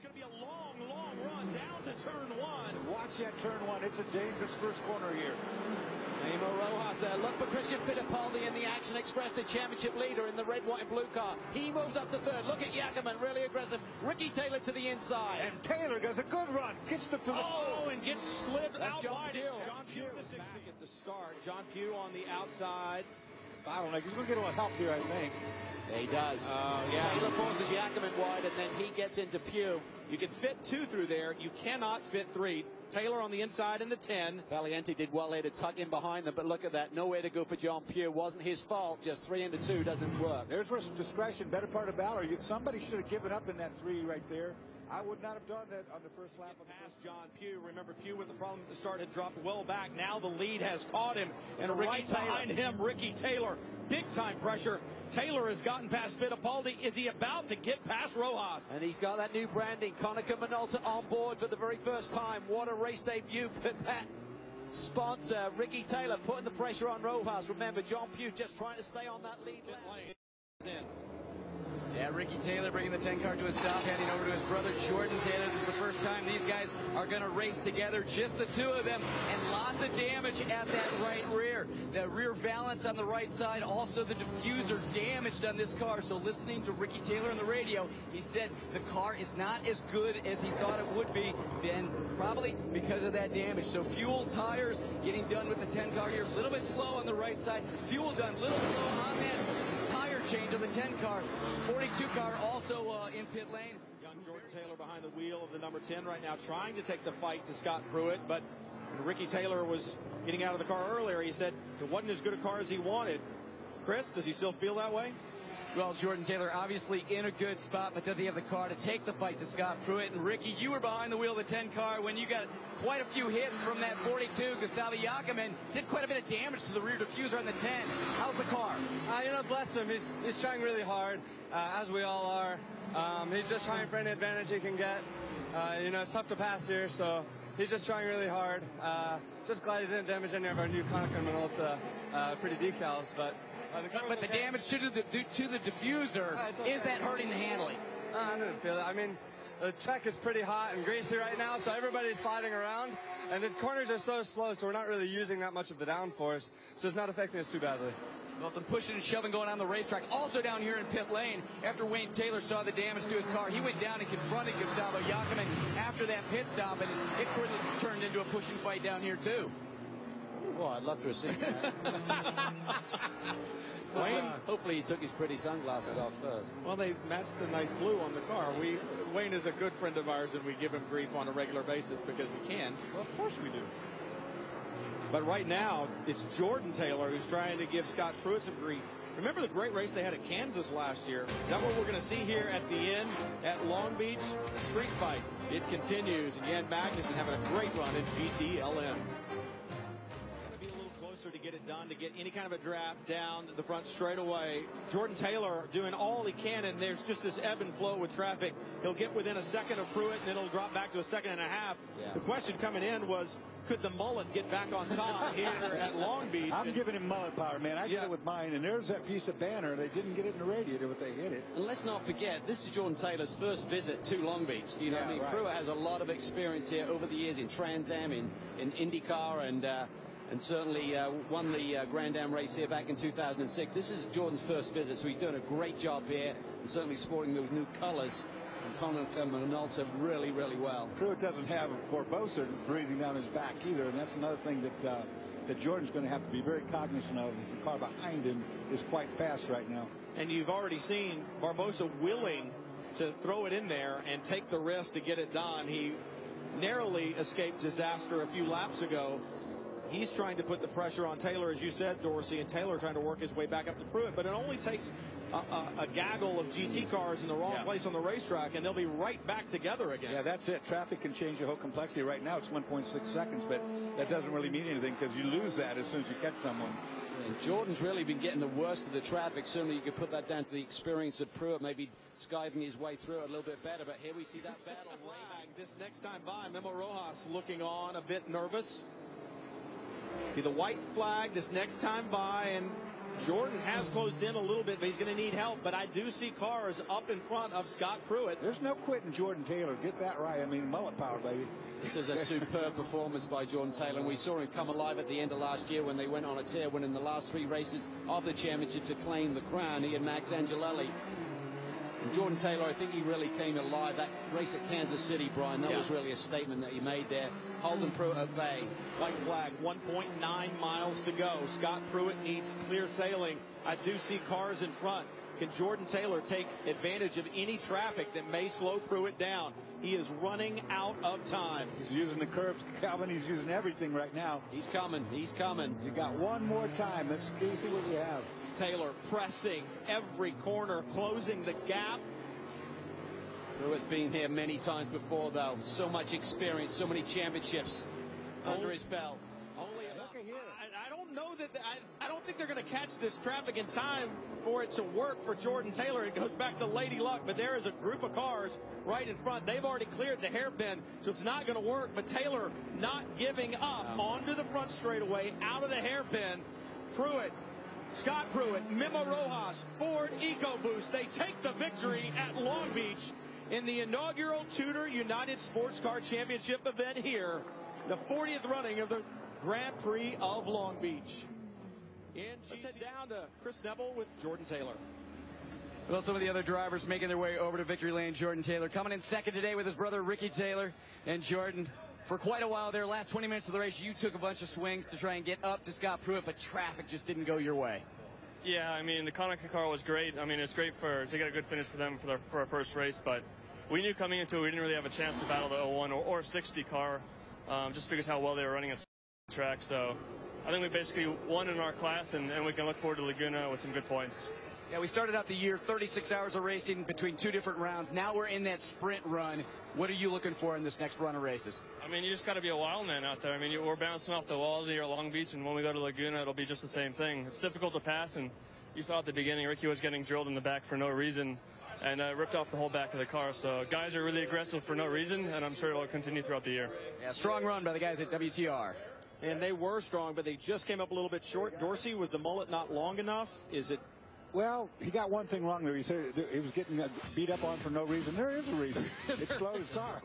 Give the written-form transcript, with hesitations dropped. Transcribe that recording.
It's going to be a long, long run down to turn one. Watch that turn one. It's a dangerous first corner here. Nemo Rojas there. Look for Christian Fittipaldi in the Action Express, the championship leader in the red, white, and blue car. He moves up to third. Look at Yackerman, really aggressive. Ricky Taylor to the inside. And Taylor does a good run. Gets to the and gets slid out John wide. Pugh. John Pugh at the 60 at the start. John Pugh on the outside. Bottleneck. He's going to get a little help here, I think. He does. Taylor forces Yackerman wide, and then he gets into Pugh. You can fit two through there. You cannot fit three. Taylor on the inside in the 10. Valiente did well there to tuck in behind them, but look at that. Nowhere to go for John Pugh. Wasn't his fault. Just 3 into 2 doesn't work. There's where some discretion, better part of valor. Somebody should have given up in that 3 right there. I would not have done that on the first lap. Past John Pugh. Remember, Pugh with the problem at the start had dropped well back. Now the lead has caught him. And right behind him, Ricky Taylor. Big time pressure. Taylor has gotten past Fittipaldi. Is he about to get past Rojas? And he's got that new branding. Konica Minolta on board for the very first time. What a race debut for that sponsor. Ricky Taylor putting the pressure on Rojas. Remember, John Pugh just trying to stay on that lead lane. Yeah, Ricky Taylor bringing the 10 car to a stop, handing over to his brother Jordan Taylor. This is the first time these guys are going to race together, just the two of them, and lots of damage at that right rear. The rear valance on the right side, also the diffuser damaged on this car. So listening to Ricky Taylor on the radio, he said the car is not as good as he thought it would be, then probably because of that damage. So fuel, tires, getting done with the 10 car here, a little bit slow on the right side. Fuel done, a little slow on that tire change on the 10 car. 42 car also in pit lane. Young Jordan Taylor behind the wheel of the number 10 right now, trying to take the fight to Scott Pruitt, but when Ricky Taylor was getting out of the car earlier, he said it wasn't as good a car as he wanted. Chris, does he still feel that way? Well, Jordan Taylor obviously in a good spot, but does he have the car to take the fight to Scott Pruitt? And Ricky, you were behind the wheel of the 10 car when you got quite a few hits from that 42. Gustavo Yackerman did quite a bit of damage to the rear diffuser on the 10. How's the car? Bless him. He's trying really hard, as we all are. He's just trying for any advantage he can get. It's tough to pass here, so he's just trying really hard. Just glad he didn't damage any of our new Konica Minolta pretty decals, but the damage to the diffuser, is that hurting the handling? I didn't feel it. I mean, the track is pretty hot and greasy right now, so everybody's sliding around, and the corners are so slow, so we're not really using that much of the downforce, so it's not affecting us too badly. Well, some pushing and shoving going on the racetrack. Also down here in pit lane, after Wayne Taylor saw the damage to his car, he went down and confronted Gustavo Yackerman after that pit stop, and it quickly turned into a pushing fight down here, too. Well, I'd love to have seen that. Wayne, hopefully he took his pretty sunglasses off first. well, they matched the nice blue on the car. Wayne is a good friend of ours, and we give him grief on a regular basis because we can. Well, of course we do. But right now, it's Jordan Taylor who's trying to give Scott Pruitt some grief. Remember the great race they had at Kansas last year? Is that what we're going to see here at the end at Long Beach? Street fight. It continues. And Jan Magnussen having a great run in GTLM. To get it done, to get any kind of a draft down the front straightaway. Jordan Taylor doing all he can, and there's just this ebb and flow with traffic. He'll get within a second of Pruitt, and then he'll drop back to a second and a half. Yeah. The question coming in was, could the mullet get back on top here at Long Beach? I'm giving him mullet power, man. I did it with mine, and there's that piece of banner. They didn't get it in the radiator, but they hit it. And let's not forget, this is Jordan Taylor's first visit to Long Beach. You know, I mean, right. Pruitt has a lot of experience here over the years in Trans Am, in IndyCar, and certainly won the Grand Am race here back in 2006. This is Jordan's first visit, so he's doing a great job here, and certainly sporting those new colors. And Konica Minolta really, really well. Pruitt doesn't have Barbosa breathing down his back either, and that's another thing that Jordan's going to have to be very cognizant of, is the car behind him is quite fast right now. And you've already seen Barbosa willing to throw it in there and take the risk to get it done. He narrowly escaped disaster a few laps ago. He's trying to put the pressure on Taylor, as you said, Dorsey, and Taylor trying to work his way back up to Pruitt. But it only takes a gaggle of GT cars in the wrong place on the racetrack, and they'll be right back together again. Yeah, that's it. Traffic can change the whole complexity. Right now, it's 1.6 seconds, but that doesn't really mean anything because you lose that as soon as you catch someone. And Jordan's really been getting the worst of the traffic. Certainly you could put that down to the experience of Pruitt, maybe skiving his way through it a little bit better. But here we see that battle way back. This next time by, Memo Rojas looking on a bit nervous. Be the white flag this next time by, and Jordan has closed in a little bit, but he's going to need help. But I do see cars up in front of Scott Pruitt. There's no quitting Jordan Taylor. Get that right. I mean, mullet power, baby. This is a superb performance by Jordan Taylor, and we saw him come alive at the end of last year when they went on a tear, winning the last 3 races of the championship to claim the crown. He and Max Angelelli. And Jordan Taylor, I think he really came alive. That race at Kansas City, Brian, that was really a statement that he made there. Holden Pruitt at bay. White flag, 1.9 miles to go. Scott Pruitt needs clear sailing. I do see cars in front. Can Jordan Taylor take advantage of any traffic that may slow Pruitt down? He is running out of time. He's using the curbs, Calvin. He's using everything right now. He's coming. He's coming. You got one more time. Let's see what we have. Taylor pressing every corner, closing the gap. Pruitt's been here many times before, though. So much experience, so many championships under his belt. Only enough. I don't know that. I don't think they're going to catch this traffic in time for it to work for Jordan Taylor. It goes back to Lady Luck, but there is a group of cars right in front. They've already cleared the hairpin, so it's not going to work. But Taylor not giving up onto the front straightaway, out of the hairpin. Pruitt. Scott Pruitt, Memo Rojas, Ford EcoBoost. They take the victory at Long Beach in the inaugural Tudor United Sports Car Championship event here, the 40th running of the Grand Prix of Long Beach. Let's head down to Chris Neville with Jordan Taylor. Well, some of the other drivers making their way over to victory lane. Jordan Taylor coming in second today with his brother Ricky Taylor. And Jordan, for quite a while there, last 20 minutes of the race, you took a bunch of swings to try and get up to Scott Pruitt, but traffic just didn't go your way. Yeah, I mean, the Konica car was great. I mean, it's great to get a good finish for them for our first race, but we knew coming into it we didn't really have a chance to battle the 01 or 60 car, just because how well they were running at the track. So I think we basically won in our class, and we can look forward to Laguna with some good points. Yeah, we started out the year 36 hours of racing between 2 different rounds. Now we're in that sprint run. What are you looking for in this next run of races? I mean, you just got to be a wild man out there. I mean, we're bouncing off the walls here at Long Beach, and when we go to Laguna, it'll be just the same thing. It's difficult to pass, and you saw at the beginning, Ricky was getting drilled in the back for no reason and ripped off the whole back of the car. So guys are really aggressive for no reason, and I'm sure it will continue throughout the year. Yeah, strong run by the guys at WTR. And they were strong, but they just came up a little bit short. Dorsey, was the mullet not long enough? Is it? Well, he got one thing wrong there. He said he was getting beat up on for no reason. There is a reason. It slowed his car.